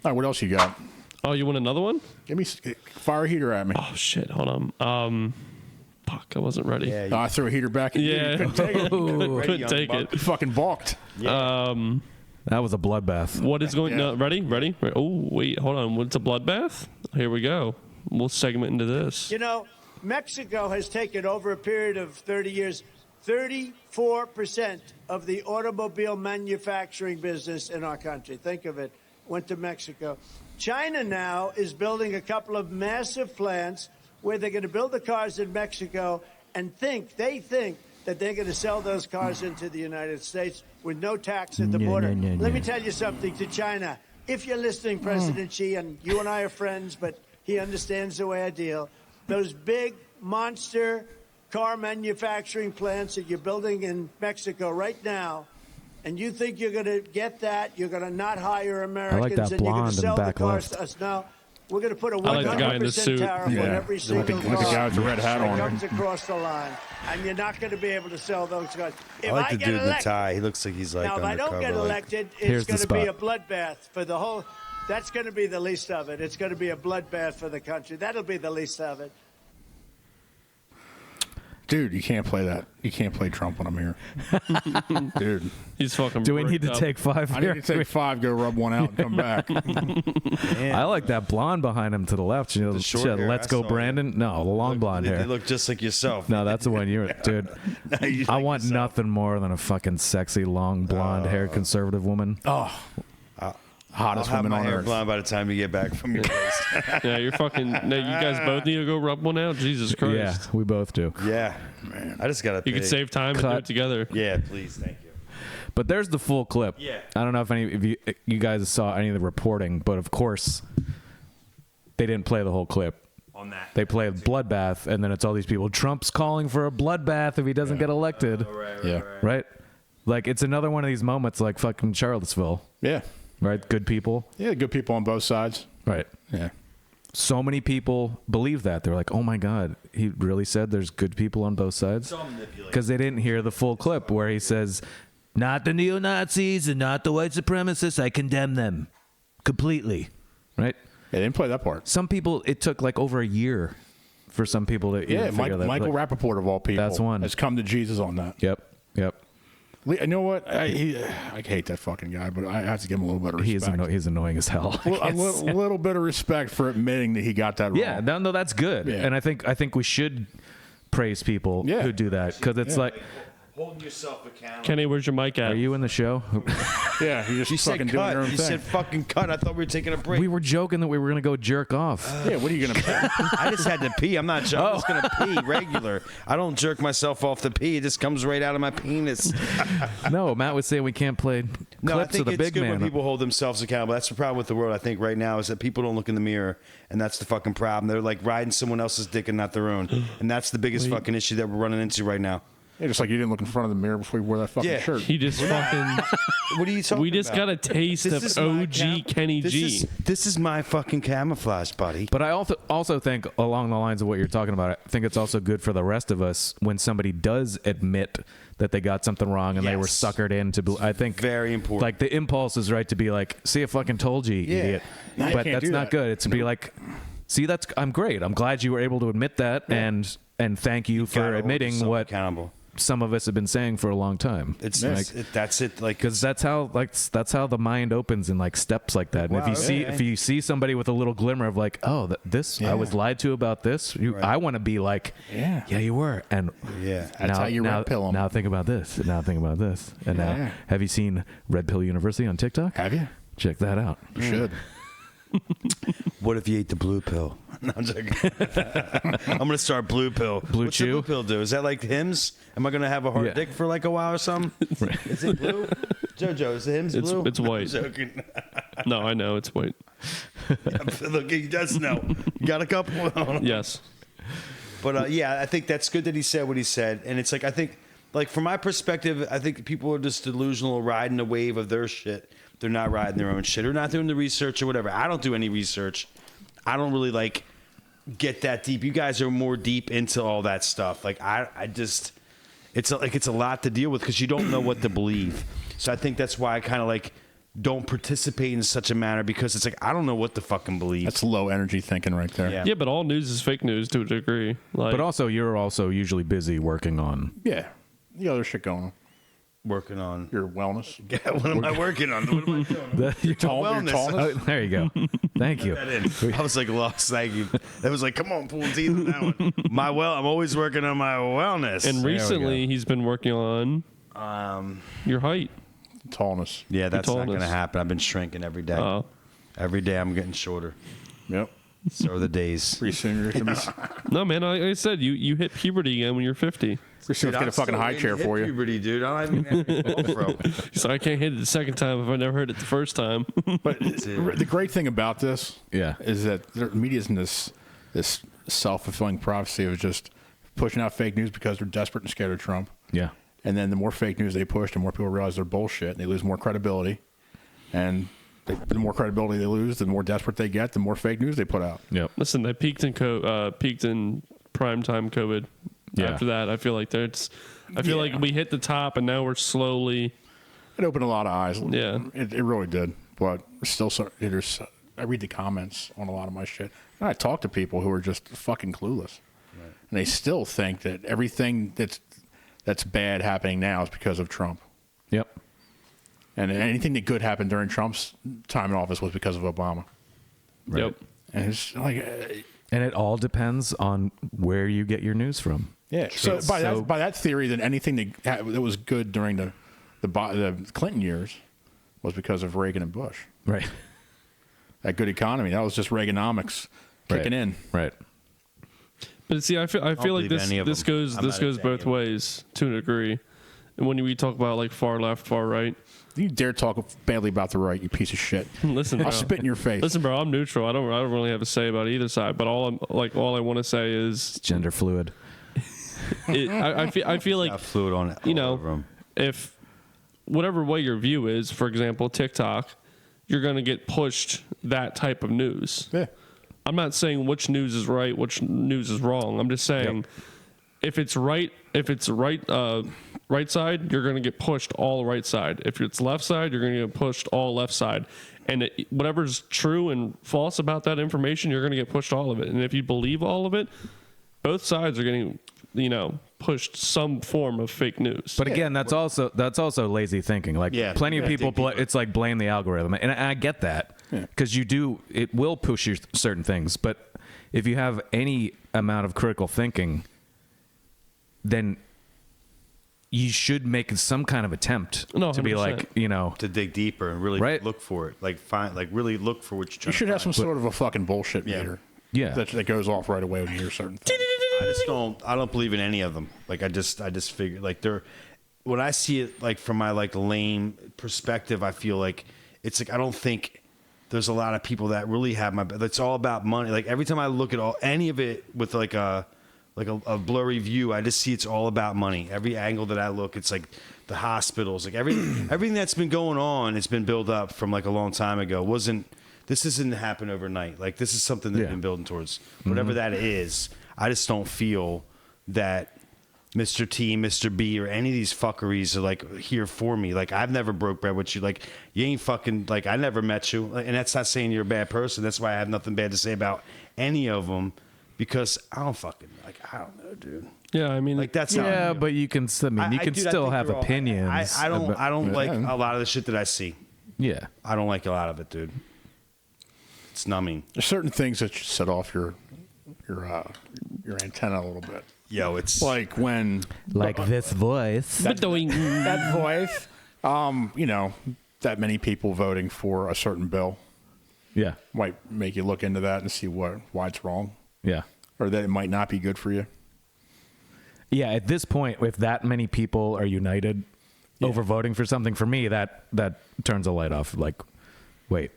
All right, what else you got? Oh, you want another one? Give me fire a heater at me. Oh shit! Hold on. Fuck, I wasn't ready. Yeah, I threw a heater back at you. Yeah. You couldn't take it. Couldn't take it. You fucking balked. That was a bloodbath. What is going? No, ready? Oh wait, hold on. What's a bloodbath? Here we go. We'll segment into this. Mexico has taken over a period of 30 years 34% of the automobile manufacturing business in our country. Think of it. Went to Mexico. China now is building a couple of massive plants where they're going to build the cars in Mexico and they think that they're going to sell those cars into the United States with no tax at the border. Let me tell you something to China. If you're listening, President Xi, and you and I are friends, but he understands the way I deal, those big monster car manufacturing plants that you're building in Mexico right now, and you think you're going to get that, you're going to not hire Americans, and you're going to sell the cars to us. Now, we're going to put a 100% tariff on every single car the guy with the red hat that on. comes across the line, and you're not going to be able to sell those cars. If I like the get dude in the elected, tie. He looks like he's like now, if I don't get elected, it's going to be a bloodbath for the whole. That's going to be the least of it. It's going to be a bloodbath for the country. That'll be the least of it. Dude, you can't play that. You can't play Trump when I'm here. Dude. He's fucking. Do we need to take 5 I here? need to take 5, go rub one out, and come back. I like that blonde behind him to the left. The short hair, Let's I go, saw Brandon. No, the long blonde hair. They look just like yourself. No, that's the one you're, dude. I want nothing more than a fucking sexy, long, blonde haired conservative woman. Oh. Hottest I'll have woman my on hair earth. blonde by the time you get back from your place. Yeah, you're fucking. No, you guys both need to go rub one out. Jesus Christ. Yeah, we both do. Yeah, man. I just gotta. You could save time and do it together. Yeah, please, thank you. But there's the full clip. Yeah. I don't know if any of you guys saw any of the reporting, but of course, they didn't play the whole clip. On that. They play bloodbath, and then it's all these people. Trump's calling for a bloodbath if he doesn't get elected. Right? Like, it's another one of these moments like fucking Charlottesville. Yeah. Right? Good people. Yeah, good people on both sides. Right. Yeah. So many people believe that. They're like, oh my God, he really said there's good people on both sides? Because they didn't hear the full clip where he says, not the neo-Nazis and not the white supremacists. I condemn them completely. Right? Yeah, they didn't play that part. Some people, it took like over a year for some people to even figure that out. Michael Rappaport of all people That's one. has come to Jesus on that. Yep. You know what? I hate that fucking guy, but I have to give him a little bit of respect. He's annoying as hell. A little bit of respect for admitting that he got that wrong. Yeah, no, that's good. Yeah. And I think we should praise people who do that, because it's like, holding yourself accountable. Kenny, where's your mic at? Are you in the show? Yeah, you just fucking doing your own thing. You said fucking cut. I thought we were taking a break. We were joking that we were going to go jerk off. Yeah, what are you going to I just had to pee. I'm not joking. I'm just going to pee regular. I don't jerk myself off to pee. It just comes right out of my penis. No, Matt was saying we can't play No, I clips think of the it's big good man. when people hold themselves accountable. That's the problem with the world, I think, right now, is that people don't look in the mirror, and that's the fucking problem. They're like riding someone else's dick and not their own. And that's the biggest fucking issue that we're running into right now. Yeah, just like you didn't look in front of the mirror before you wore that fucking shirt. He just fucking. What are you talking about? We just got a taste of OG Kenny G. This is my fucking camouflage, buddy. But I also think along the lines of what you're talking about, I think it's also good for the rest of us when somebody does admit that they got something wrong and they were suckered into. I think very important. Like the impulse is right to be like, "See, I fucking told you, idiot." No, you but can't that's do not that. good. It's to be like, "See, I'm great. I'm glad you were able to admit that, and thank you for gotta hold admitting yourself what accountable. some of us have been saying for a long time." It's like, that's it. Like because that's how the mind opens in like steps like that. And if you see somebody with a little glimmer of like, oh, I was lied to about this, I want to be like, yeah, you were, and that's how you red pill them. Now think about this. Now think about this. And now, have you seen Red Pill University on TikTok? Have you? Check that out. You should. What if you ate the blue pill? No, I'm joking. I'm gonna start blue pill. Blue What's chew? the blue pill do? Is that like Hims? Am I gonna have a hard dick for like a while or something? Is it blue? JoJo, is the Hims blue? It's white. I'm joking. No, I know it's white. Look, he does know. You got a couple. Yes. But yeah, I think that's good that he said what he said, and it's like I think, like from my perspective, I think people are just delusional, riding the wave of their shit. They're not riding their own shit, or not doing the research or whatever. I don't do any research. I don't really like get that deep. You guys are more deep into all that stuff. Like I just, it's a lot to deal with because you don't know what to believe. So I think that's why I kind of like don't participate in such a manner because it's like I don't know what to fucking believe. That's low energy thinking right there. Yeah. Yeah, but all news is fake news to a degree. Like, But also, you're also usually busy working on. Yeah. The other shit going on. Working on your wellness. Yeah, what am I working on? What am I doing? Your wellness. Oh, there you go. Thank you. I was like lost. Thank you. That was like, come on, pull teeth on that one. I'm always working on my wellness. And recently, he's been working on your height. Tallness. Yeah, that's not going to tallness. happen. I've been shrinking every day. Oh. Every day I'm getting shorter. Yep. So are the days. Pretty soon you're going to be... No, man, like I said, you hit puberty again when you're 50. Pretty soon let's get a fucking high chair for you. Puberty, dude. I don't even have to So I can't hit it the second time if I never heard it the first time. But the great thing about this is that the media's in this self-fulfilling prophecy of just pushing out fake news because they're desperate and scared of Trump. Yeah. And then the more fake news they push, the more people realize they're bullshit, and they lose more credibility. And the more credibility they lose, the more desperate they get, the more fake news they put out. Yep. Listen, they peaked in primetime COVID. Yeah. After that, I feel like I feel like we hit the top, and now we're slowly. It opened a lot of eyes. Yeah. It really did. But still, I read the comments on a lot of my shit. And I talk to people who are just fucking clueless. Right. And they still think that everything that's bad happening now is because of Trump. Yep. And anything that good happened during Trump's time in office was because of Obama. Right. Yep. And it's like... and it all depends on where you get your news from. Yeah. So by that theory, then anything that was good during the Clinton years was because of Reagan and Bush. Right. That good economy. That was just Reaganomics kicking in. Right. But see, I feel like this goes both ways to a degree. And when we talk about like far left, far right, you dare talk badly about the right, you piece of shit. Listen, I'll bro. spit in your face. Listen, bro, I'm neutral. I don't really have a say about either side. But all I want to say is it's gender fluid. I feel like fluid on it. You know, if whatever way your view is, for example, TikTok, you're going to get pushed that type of news. Yeah. I'm not saying which news is right, which news is wrong. I'm just saying if it's right side, you're going to get pushed all right side. If it's left side, you're going to get pushed all left side. And whatever's true and false about that information, you're going to get pushed all of it. And if you believe all of it, both sides are getting, pushed some form of fake news. But again, that's also lazy thinking. Like plenty of people, it's like blame the algorithm, and I get that because it will push you certain things. But if you have any amount of critical thinking, then you should make some kind of attempt to be 100%. like, to dig deeper and really look for it, really look for what you're trying. You should to have some find. sort of a fucking bullshit meter. Yeah. That goes off right away when you hear certain things. I don't believe in any of them. Like I just figure like when I see it like from my like lame perspective, I feel like it's like I don't think there's a lot of people that really have it's all about money. Like every time I look at any of it with like a like a blurry view. I just see it's all about money. Every angle that I look, it's like the hospitals, like everything that's been going on. It's been built up from like a long time ago. This doesn't happen overnight. Like this is something they've been building towards. Whatever that is, I just don't feel that Mr. T, Mr. B, or any of these fuckeries are like here for me. Like I've never broke bread with you. Like you ain't fucking like I never met you. And that's not saying you're a bad person. That's why I have nothing bad to say about any of them because I don't know, dude. Yeah, I mean, like that's but you can. I mean, you can still have opinions. I don't like a lot of the shit that I see. Yeah, I don't like a lot of it, dude. It's numbing. There's certain things that should set off your antenna a little bit. Yo, it's like when this voice. That voice. You know, that many people voting for a certain bill. Yeah. Might make you look into that and see why it's wrong. Yeah. Or that it might not be good for you. Yeah, at this point, if that many people are united over voting for something, for me, that turns a light off. Like, wait.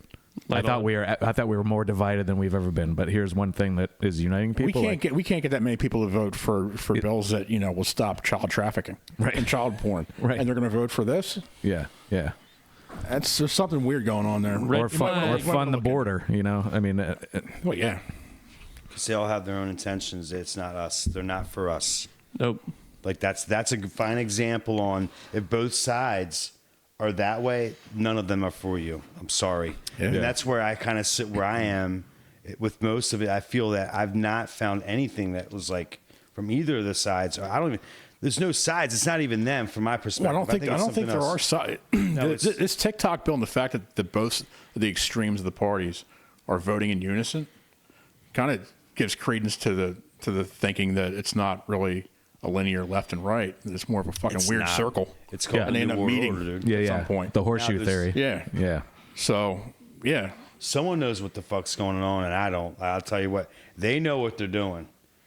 I thought we were more divided than we've ever been, but here's one thing that is uniting people. We can't get that many people to vote for bills that will stop child trafficking and child porn, and they're going to vote for this. Yeah. There's something weird going on there. Or fund the border. I mean, well, yeah. Because they all have their own intentions. It's not us. They're not for us. Nope. Like that's a fine example on if both sides are that way, none of them are for you. I'm sorry. Yeah. And that's where I kind of sit where I am with most of it. I feel that I've not found anything that was like from either of the sides. There's no sides. It's not even them from my perspective. Well, I don't think there are sides. This TikTok bill and the fact that both the extremes of the parties are voting in unison kind of gives credence to the thinking that it's not really a linear left and right. It's more of a fucking weird circle. It's called and they end up meeting at some point. The horseshoe theory. Yeah. So, yeah. Someone knows what the fuck's going on, and I don't. I'll tell you what. They know what they're doing,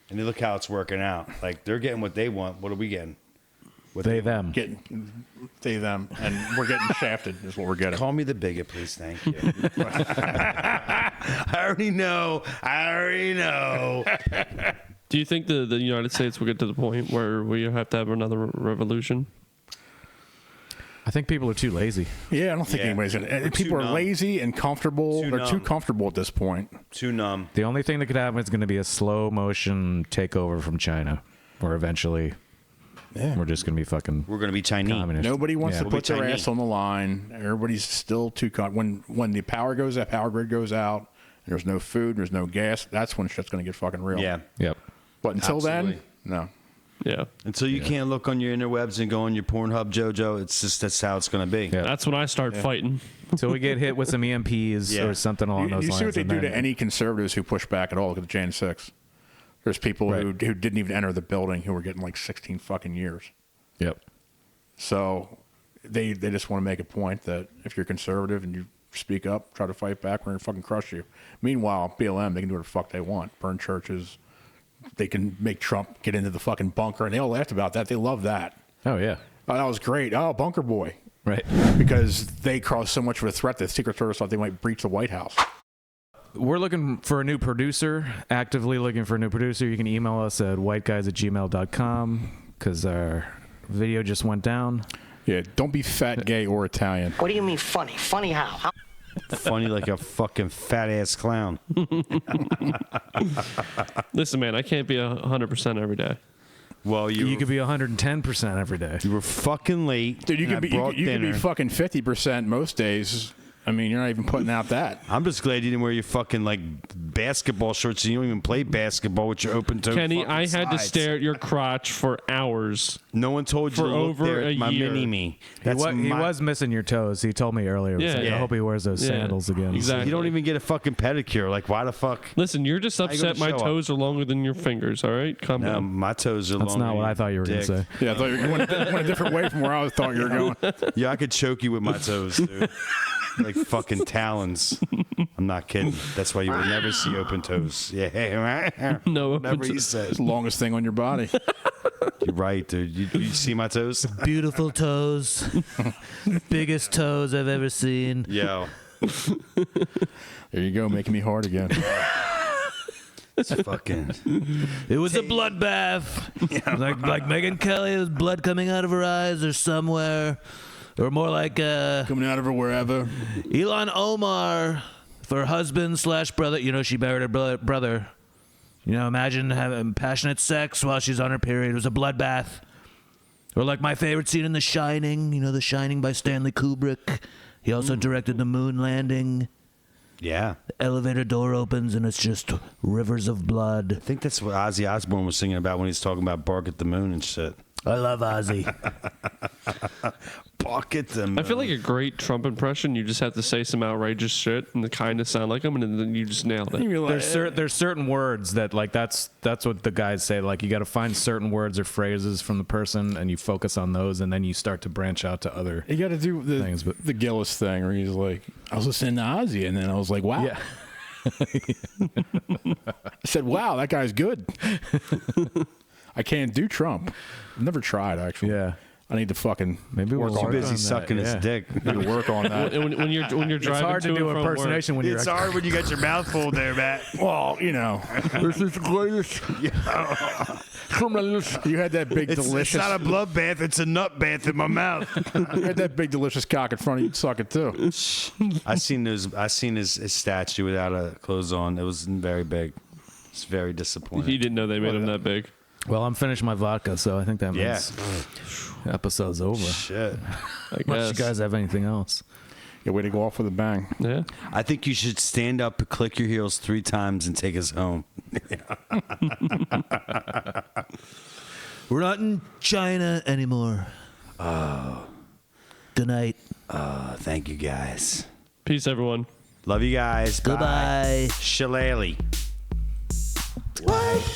and they look how it's working out. Like, they're getting what they want. What are we getting? Them. They, them. And we're getting shafted is what we're getting. Call me the bigot, please. Thank you. I already know. Do you think the United States will get to the point where we have to have another revolution? I think people are too lazy. Yeah, I don't think anybody's going to. People are lazy and comfortable. They're too comfortable at this point. Too numb. The only thing that could happen is going to be a slow motion takeover from China, or eventually we're just going to be fucking. We're going to be Chinese. Communist. Nobody wants to put their ass on the line. Everybody's still too when the power goes out, power grid goes out, and there's no food, there's no gas. That's when shit's going to get fucking real. Yeah. Yep. But until then, no. Yeah. Until you can't look on your interwebs and go on your Pornhub, JoJo, it's just that's how it's going to be. Yeah. That's when I start fighting. Until we get hit with some EMPs or something along those lines. You see what they do to any conservatives who push back at all. Look at the Jan 6. There's people who didn't even enter the building who were getting like 16 fucking years. Yep. So they just want to make a point that if you're conservative and you speak up, try to fight back, we're going to fucking crush you. Meanwhile, BLM, they can do whatever the fuck they want. Burn churches. They can make Trump get into the fucking bunker, and they all laughed about that. They love that. Oh, yeah. Oh, that was great. Oh, bunker boy. Right. Because they caused so much of a threat that the Secret Service thought they might breach the White House. We're looking for a new producer, actively looking for a new producer. You can email us at whiteguys@gmail.com because our video just went down. Yeah, don't be fat, gay, or Italian. What do you mean funny? Funny how? Funny like a fucking fat ass clown. Listen, man, I can't be 100% every day. Well, you could be 110% every day. You were fucking late. Dude, you could be fucking 50% most days. I mean, you're not even putting out that. I'm just glad you didn't wear your fucking like basketball shorts and you don't even play basketball with your open toe. Kenny, I had to stare at your crotch for hours. No one told you for to over look there a at my year. mini-me. He was missing your toes. He told me earlier. I hope he wears those sandals again. Exactly. You don't even get a fucking pedicure. Like, why the fuck? Listen, you're just upset my toes are longer than your fingers, all right? Calm down. My toes are longer. That's not what I thought you were going to say. Yeah, I thought you went a different way from where I thought you were going. Yeah, I could choke you with my toes, dude. Like fucking talons. I'm not kidding. That's why you will never see open toes. Yeah. No, whatever he says. It's the longest thing on your body. You're right, dude. You see my toes? Beautiful toes. Biggest toes I've ever seen. Yo. There you go, making me hard again. It's fucking. It was a bloodbath. Like Megyn Kelly, there's blood coming out of her eyes or somewhere. Or more like coming out of her wherever. Ilhan Omar for her husband / brother. You know, she married her brother. You know, imagine having passionate sex while she's on her period. It was a bloodbath. Or like my favorite scene in The Shining. You know, The Shining by Stanley Kubrick. He also directed the moon landing. Yeah. The elevator door opens and it's just rivers of blood. I think that's what Ozzy Osbourne was singing about when he's talking about Bark at the Moon and shit. I love Ozzy. Bark at the Moon. I feel like a great Trump impression, you just have to say some outrageous shit and the kind of sound like him, and then you just nailed it. There's certain words that, like, that's what the guys say. Like, you got to find certain words or phrases from the person, and you focus on those, and then you start to branch out to other. You got to do the Gillis thing, where he's like, I was listening to Ozzy, and then I was like, wow. Yeah. I said, wow, that guy's good. I can't do Trump. I've never tried, actually. Yeah. I need to fucking work on busy that. sucking his dick. Need to work on that. When you're driving, it's hard to do impersonation when you're. It's hard when you got your mouth full there, Matt. Well, you know, this is the greatest. You had that big delicious. It's not a bloodbath; it's a nut bath in my mouth. You had that big delicious cock in front of you. You'd suck it too. I seen his statue without a clothes on. It was very big. It's very disappointing. He didn't know they made him that big. Well, I'm finishing my vodka, so I think that means episode's over. Shit. Unless you guys have anything else. Yeah, way to go off with a bang. Yeah. I think you should stand up, click your heels 3 times, and take us home. We're not in China anymore. Oh. Good night. Thank you, guys. Peace, everyone. Love you guys. Goodbye. Shillelagh. What